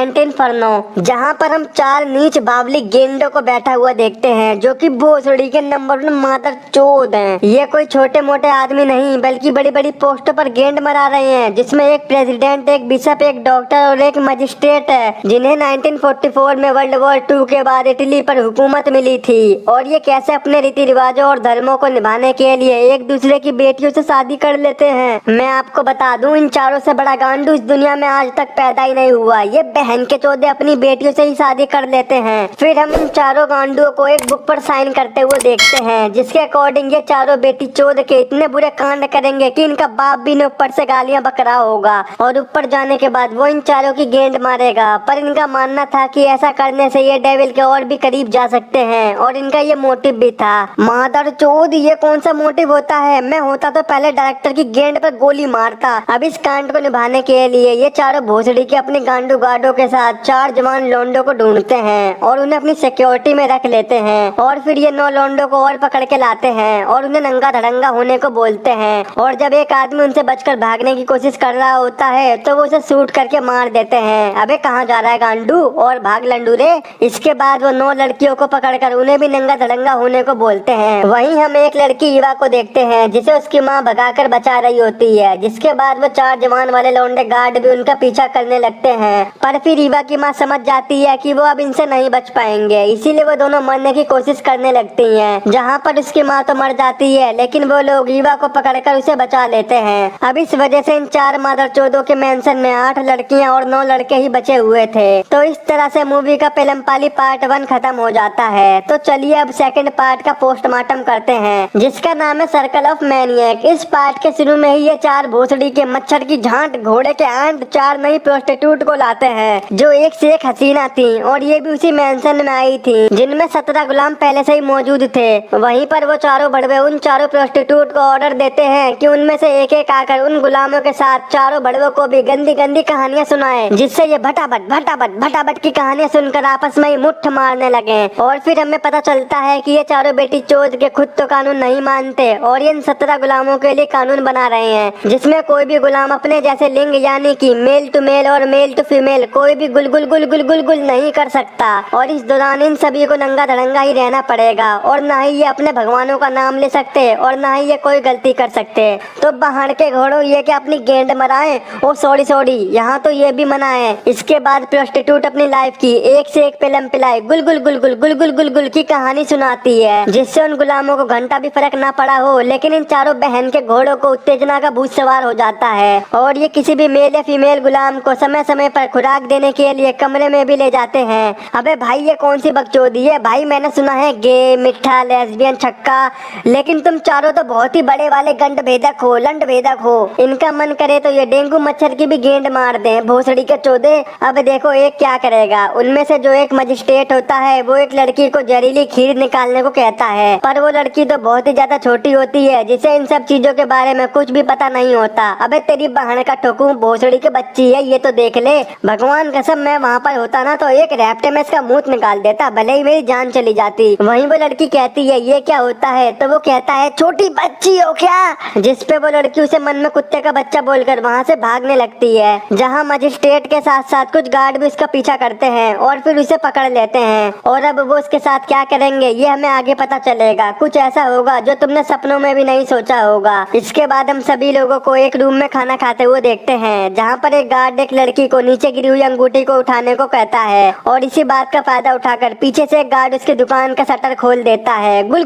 19 जहाँ पर हम 4 नीच बावली गेंडों को बैठा हुआ देखते हैं जो कि भोसड़ी के नंबर 1 मादर चोद हैं। ये कोई छोटे मोटे आदमी नहीं बल्कि बड़ी बड़ी पोस्टों पर गेंद मरा रहे हैं, जिसमें एक प्रेसिडेंट, एक बिशप, एक डॉक्टर और एक मजिस्ट्रेट है, जिन्हें 1944 में वर्ल्ड वॉर 2 के बाद इटली पर हुकूमत मिली थी। और ये कैसे अपने रीति रिवाजों और धर्मों को निभाने के लिए एक दूसरे की बेटियों से शादी कर लेते हैं। मैं आपको बता दूं, इन चारों से बड़ा गांडू इस दुनिया में आज तक पैदा ही नहीं हुआ। ये बहन के चौदे अपनी बेटियों से ही शादी कर लेते हैं। फिर हम इन चारों गांडुओं को एक बुक पर साइन करते हुए देखते हैं, जिसके अकॉर्डिंग ये चारों बेटी चौद के इतने बुरे कांड करेंगे कि इनका बाप भी इन्हें ऊपर से गालियां बक रहा होगा और ऊपर जाने के बाद वो इन चारों की गेंद मारेगा। पर इनका मानना था कि ऐसा करने से ये डेविल के और भी करीब जा सकते हैं और इनका ये मोटिव भी था। मादर चौद, ये कौन सा मोटिव होता है? मैं होता तो पहले डायरेक्टर की गेंद पर गोली मारता। अब इस कांड को निभाने के लिए ये चारों भोसड़ी के अपने गांडू गार्डों के साथ 4 जवान लोंडो को ढूंढते हैं और उन्हें अपनी सिक्योरिटी में रख लेते हैं। और फिर ये 9 लोंडो को और पकड़ के लाते हैं और उन्हें नंगा धड़ंगा होने को बोलते हैं। और जब एक आदमी उनसे बचकर भागने की कोशिश कर रहा होता है तो वो उसे शूट करके मार देते हैं। अबे कहाँ जा रहा है गांडू, और भाग लंडू रे। इसके बाद वो 9 लड़कियों को पकड़कर उन्हें भी नंगा धड़ंगा होने को बोलते हैं। वहीं हम एक लड़की युवा को देखते हैं जिसे उसकी माँ भगाकर बचा रही होती है। जिसके बाद वो 4 जवान वाले लौंडे गार्ड भी उनका पीछा करने लगते हैं। पर फिर ईवा की माँ समझ जाती है कि वो अब इनसे नहीं बच पाएंगे, इसीलिए वो दोनों मरने की कोशिश करने लगती हैं। जहाँ पर उसकी माँ तो मर जाती है, लेकिन वो लोग ईवा को पकड़कर उसे बचा लेते हैं। अब इस वजह से इन 4 मादर चौदों के मेंशन में 8 लड़कियां और 9 लड़के ही बचे हुए थे। तो इस तरह से मूवी का पेलमपाली पार्ट 1 खत्म हो जाता है। तो चलिए अब सेकंड पार्ट का पोस्टमार्टम करते हैं, जिसका नाम है सर्कल ऑफ मैनियक। इस पार्ट के शुरू में ही ये 4 भोसड़ी के मच्छर की झांट घोड़े के आंट 4 नई प्रोस्टिट्यूट को लाते हैं जो एक से एक हसीना थी और ये भी उसी मेंशन में आई थी, जिनमें 17 गुलाम पहले से ही मौजूद थे। वहीं पर वो चारों बड़वे उन 4 प्रोस्टिट्यूट को ऑर्डर देते हैं कि उनमें से एक एक आकर उन गुलामों के साथ चारों बड़वों को भी गंदी गंदी कहानियां सुनाए, जिससे ये भटाभट की कहानियां सुनकर आपस में ही मुट्ठ मारने लगे। और फिर हमें पता चलता है कि ये चारों बेटी चोद के खुद तो कानून नहीं मानते और ये इन 17 गुलामों के लिए कानून बना रहे हैं, जिसमें कोई भी गुलाम अपने जैसे लिंग यानी कि मेल टू मेल और मेल टू फीमेल कोई भी गुल नहीं कर सकता। और इस दौरान इन सभी को नंगा धड़ंगा ही रहना पड़ेगा और ना ही ये अपने भगवानों का नाम ले सकते और ना ही ये कोई गलती कर सकते। तो बाहर के घोड़ों ये कि अपनी गेंद मराए, ओ सॉरी यहाँ तो ये भी मना है। इसके बाद प्रोस्टिट्यूट अपनी लाइफ की एक से एक पेलम पिलाई गुल की कहानी सुनाती है, जिससे उन गुलामों को घंटा भी फर्क ना पड़ा हो। लेकिन इन चारों बहन के घोड़ों को उत्तेजना का भूत सवार हो जाता है और ये किसी भी मेल या फीमेल गुलाम को समय समय पर खुराक देने के लिए कमरे में भी ले जाते हैं। अबे भाई ये कौन सी बकचोदी है भाई? मैंने सुना है गे, मिठा, लेस्बियन, छक्का, लेकिन तुम चारों तो बहुत ही बड़े वाले गंड भेदक हो, लंड भेदक हो। इनका मन करे तो ये डेंगू मच्छर की भी गेंद मार दें भोसड़ी के चौदे। अब देखो एक क्या करेगा। उनमें से जो एक मजिस्ट्रेट होता है वो एक लड़की को जहरीली खीर निकालने को कहता है, पर वो लड़की तो बहुत ही ज्यादा छोटी होती है, जिसे इन सब चीजों के बारे में कुछ भी पता नहीं होता। अबे तेरी बहन का ठोकू, भोसड़ी की बच्ची है ये तो देख ले। भगवान कसम मैं वहाँ पर होता ना तो एक रैप्टे में इसका मुंह निकाल देता, भले ही मेरी जान चली जाती। वहीं वो लड़की कहती है ये क्या होता है, तो वो कहता है छोटी बच्ची हो क्या, जिस पे वो लड़की उसे मन में कुत्ते का बच्चा बोलकर वहाँ से भागने लगती है। जहाँ मजिस्ट्रेट के साथ साथ कुछ गार्ड भी उसका पीछा करते हैं और फिर उसे पकड़ लेते हैं। और अब वो उसके साथ क्या करेंगे ये हमें आगे पता चलेगा। कुछ ऐसा होगा जो तुमने सपनों में भी नहीं सोचा होगा। इसके बाद हम सभी लोगों को एक रूम में खाना खाते हुए देखते हैं, जहाँ पर एक गार्ड एक लड़की को नीचे गिरी हुई अंगूठी को उठाने को कहता है और इसी बात का फायदा उठाकर पीछे से एक गार्ड उसकी दुकान का शटर खोल देता है, गुल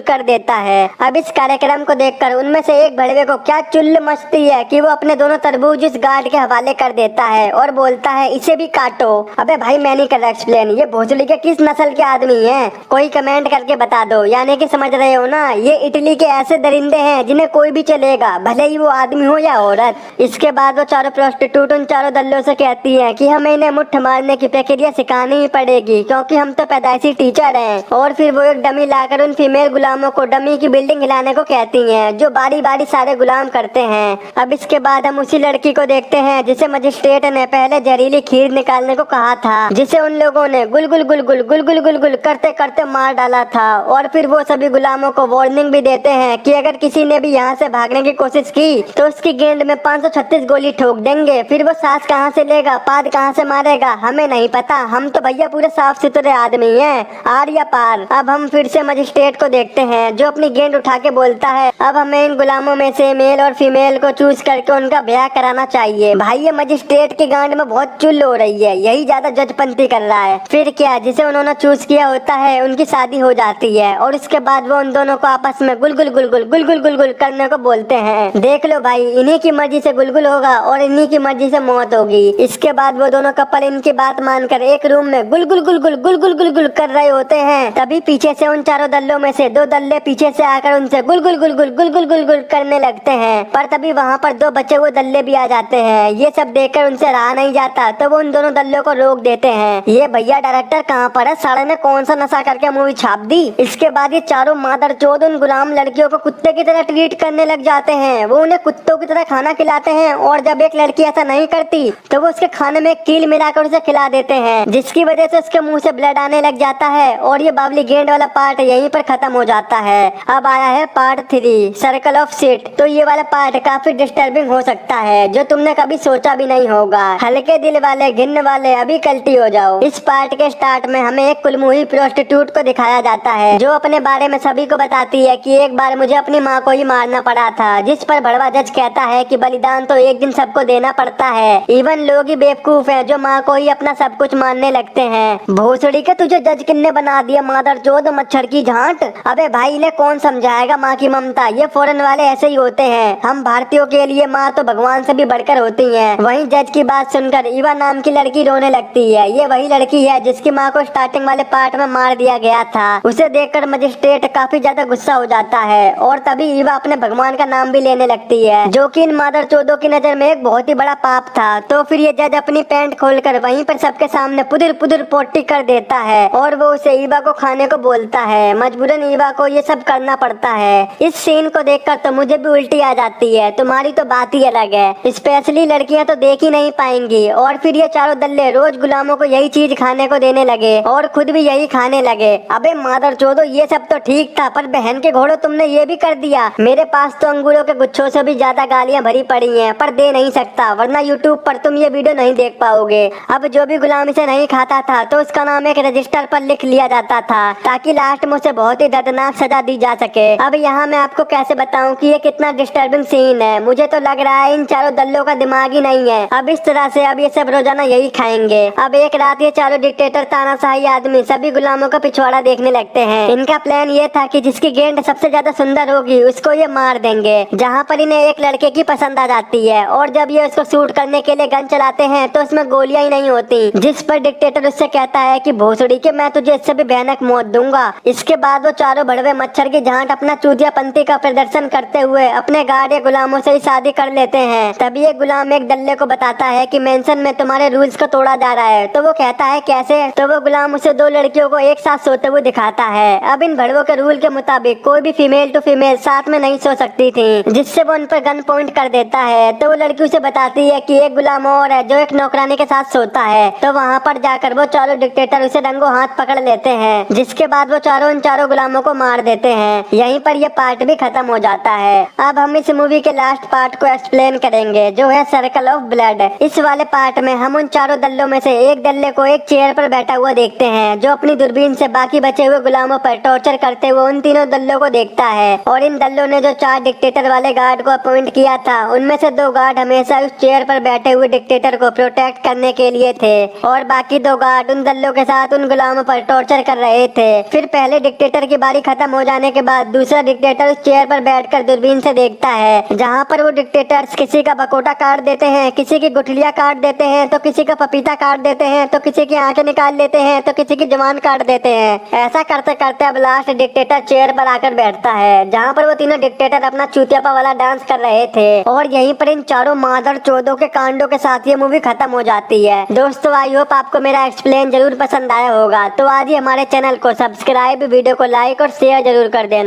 कर देता है। अब इस कार्यक्रम को देखकर उनमें से एक भड़वे को क्या चुल्ल मचती है कि वो अपने दोनों तरबूज इस गार्ड के हवाले कर देता है और बोलता है इसे भी काटो। अबे भाई मैं नहीं कर रहा एक्सप्लेन, ये भोसड़ी के किस नस्ल के आदमी हैं? कोई कमेंट करके बता दो। यानी कि समझ रहे हो ना, ये इटली के ऐसे दरिंदे हैं जिन्हें कोई भी चलेगा, भले ही वो आदमी हो या औरत। इसके बाद वो चारों प्रोस्टिट्यूट उन चारों दल्लों से कहती है कि हमें इन्हें मुट्ठ मारने की प्रक्रिया सिखानी ही पड़ेगी, क्योंकि हम तो पैदाइशी टीचर हैं। और फिर वो एक डमी लाकर उन फीमेल गुलामों को डमी की बिल्डिंग हिलाने को कहती हैं, जो बारी बारी सारे गुलाम करते हैं। अब इसके बाद हम उसी लड़की को देखते हैं जिसे मजिस्ट्रेट ने पहले जहरीली खीर निकालने को कहा था, जिसे उन लोगों ने गुल करते करते मार डाला था। और फिर वो सभी गुलामों को वार्निंग भी देते हैं कि अगर किसी ने भी यहाँ से भागने की कोशिश की तो उसकी गेंद में 536 गोली ठोक देंगे। फिर वो सांस कहाँ से देगा, पाद कहाँ से मारेगा हमें नहीं पता, हम तो भैया पूरे साफ सुथरे आदमी हैं, आर या पार। अब हम फिर से मजिस्ट्रेट को देखते हैं जो अपनी गेंद उठा के बोलता है अब हमें इन गुलामों में से मेल और फीमेल को चूज करके उनका ब्याह कराना चाहिए। भाई ये मजिस्ट्रेट की गांड में बहुत चुल हो रही है, यही ज्यादा जजपंती कर रहा है। फिर क्या, जिसे उन्होंने चूज किया होता है उनकी शादी हो जाती है और उसके बाद वो उन दोनों को आपस में गुलगुल गुलगुल गुलगुल गुलगुल करने को बोलते हैं। देख लो भाई, इन्हीं की मर्जी से गुलगुल होगा और इन्हीं की मर्जी से मौत होगी। इसके बाद वो दोनों कपल इनकी बात मानकर एक रूम में गुलगुल गुलगुल गुलगुल गुलगुल कर रहे होते हैं। तभी पीछे से उन चारों दल्लों में से 2 दल्ले पीछे से आकर उनसे गुलगुल गुलगुल गुलगुल गुलगुल करने लगते हैं। पर तभी वहाँ पर 2 बचे हुए दल्ले भी आ जाते हैं। ये सब देखकर उनसे रहा नहीं जाता तो वो उन दोनों दल्लों को रोक देते हैं। ये भैया डायरेक्टर कहाँ पर है, साले ने कौन सा नशा करके मूवी छाप दी। इसके बाद ये चारों मादरचोद उन गुलाम लड़कियों को कुत्ते की तरह ट्रीट करने लग जाते हैं। वो उन्हें कुत्तों की तरह खाना खिलाते हैं और जब एक लड़की ऐसा नहीं करती तो वो उसके खाने में कील मिलाकर उसे खिला देते हैं, जिसकी वजह से उसके मुंह से ब्लड आने लग जाता है। और ये बावली गेंड वाला पार्ट यहीं पर खत्म हो जाता है। अब आया है पार्ट 3 सर्कल ऑफ शिट। तो ये वाला पार्ट काफी डिस्टर्बिंग हो सकता है, जो तुमने कभी सोचा भी नहीं होगा। हल्के दिल वाले गिनने वाले अभी कल्टी हो जाओ। इस पार्ट के स्टार्ट में हमें एक कुलमुही प्रोस्टिट्यूट को दिखाया जाता है जो अपने बारे में सभी को बताती है कि एक बार मुझे अपनी माँ को ही मारना पड़ा था, जिस पर भड़वा जज कहता है कि बलिदान तो एक दिन सबको देना पड़ता है। इवन लोग ही बेवकूफ हैं जो माँ को ही अपना सब कुछ मानने लगते हैं। भोसड़ी के तुझे जज किन्ने बना दिया मादरचोद मच्छर की झांट। अबे भाई इन्हें कौन समझाएगा माँ की ममता, ये फॉरेन वाले ऐसे ही होते हैं। हम भारतीयों के लिए माँ तो भगवान से भी बढ़कर होती है। वहीं जज की बात सुनकर ईवा नाम की लड़की रोने लगती है। ये वही लड़की है जिसकी माँ को स्टार्टिंग वाले पार्ट में मार दिया गया था। उसे देखकर मजिस्ट्रेट काफी ज्यादा गुस्सा हो जाता है और तभी ईवा अपने भगवान का नाम भी लेने लगती है, जो कि इन मादरचोदों की नजर में एक बहुत ही बड़ा पाप था। तो फिर ये जज अपनी पैंट खोलकर वहीं पर सबके सामने पुदर पुदर पोटी कर देता है और वो उसे ईवा को खाने को बोलता है। मजबूरन ईवा को ये सब करना पड़ता है। इस सीन को देखकर तो मुझे भी उल्टी आ जाती है। तुम्हारी तो बात ही अलग है, स्पेशली लड़कियां तो देख ही नहीं पाएंगी। और फिर ये चारों दल्ले रोज गुलामों को यही चीज खाने को देने लगे और खुद भी यही खाने लगे। अबे मादरचोदो, ये सब तो ठीक था, पर बहन के घोड़ों तुमने ये भी कर दिया। मेरे पास तो अंगूरों के गुच्छों से भी ज्यादा गालियां भरी पड़ी हैं, पर दे नहीं सकता वरना यूट्यूब पर तुम ये वीडियो नहीं देख पाओगे। अब जो भी गुलाम इसे नहीं खाता था तो उसका नाम एक रजिस्टर पर लिख लिया जाता था, ताकि लास्ट में उसे बहुत ही दर्दनाक सजा दी जा सके। अब यहाँ मैं आपको कैसे बताऊं कि ये कितना डिस्टर्बिंग सीन है। मुझे तो लग रहा है इन चारों दल्लों का दिमाग ही नहीं है। अब इस तरह से अब ये सब रोजाना यही खाएंगे। अब एक रात ये चारों डिक्टेटर तानाशाही आदमी सभी गुलामों का पिछवाड़ा देखने लगते हैं। इनका प्लान ये था कि जिसकी गेंद सबसे ज्यादा सुंदर होगी उसको ये मार देंगे। जहाँ पर इन्हें एक लड़के की पसंद आ जाती है और जब ये उसको शूट करने के लिए गन चलाते हैं तो उसमें गोलियां ही नहीं होती, जिस पर डिक्टेटर उससे कहता है कि भोसड़ी के मैं तुझे इससे भी भयानक मौत दूंगा। इसके बाद वो चारों भड़वे मच्छर की झांट अपना चूतियापंती का प्रदर्शन करते हुए अपने गाड़े गुलामों से ही शादी कर लेते हैं। तभी एक गुलाम एक दल्ले को बताता है कि मेंशन में तुम्हारे रूल्स को तोड़ा जा रहा है। तो वो कहता है कैसे? तो वो गुलाम उसे 2 लड़कियों को एक साथ सोते हुए दिखाता है। अब इन भड़वों के रूल के मुताबिक कोई भी फीमेल टू फीमेल साथ में नहीं सो सकती थी, जिससे वो उन पर गन पॉइंट कर देता है। तो वो लड़की उसे बताती है कि एक गुलाम और है जो एक नौकरानी के साथ सोता है। तो वहाँ पर जाकर वो चारों डिक्टेटर उसे रंगों हाथ पकड़ लेते हैं, जिसके बाद वो चारों उन चारों गुलामों को मार देते हैं। यहीं पर ये पार्ट भी खत्म हो जाता है। अब हम इस मूवी के लास्ट पार्ट को एक्सप्लेन करेंगे, जो है सर्कल ऑफ ब्लड। इस वाले पार्ट में हम उन चारों दल्लों में से एक दल्ले को एक चेयर पर बैठा हुआ देखते हैं, जो अपनी दूरबीन से बाकी बचे हुए गुलामों पर टॉर्चर करते हुए उन तीनों दल्लों को देखता है। और इन दल्लों ने जो 4 डिक्टेटर वाले गार्ड को अपॉइंट किया था, उनमें से 2 गार्ड हमेशा उस चेयर पर बैठे हुए डिक्टेटर को प्रोटेक्ट करने के लिए थे और बाकी 2 गार्ड उन दल्लों के साथ उन गुलामों पर टॉर्चर कर रहे थे। फिर पहले डिक्टेटर की बारी खत्म हो जाने के बाद दूसरा डिक्टेटर उस चेयर पर बैठकर दूरबीन से देखता है, जहाँ पर वो डिक्टेटर्स किसी का बकोटा काट देते हैं, किसी की गुठलियां काट देते हैं, तो किसी का पपीता काट देते हैं, तो किसी की आंखें निकाल लेते हैं, तो किसी की जुबान काट देते हैं। ऐसा करते करते अब लास्ट डिक्टेटर चेयर पर आकर बैठता है, जहाँ पर वो तीनों डिक्टेटर अपना चूतियापा वाला डांस कर रहे थे। और यहीं पर इन चारों मादरचोदों के कांडों के साथ ये मूवी खत्म हो जाती है। दोस्तों आई होप आपको मेरा एक्सप्लेन जरूर पसंद आया होगा। तो आज ही हमारे चैनल को सब्सक्राइब, वीडियो को लाइक और शेयर जरूर कर देना।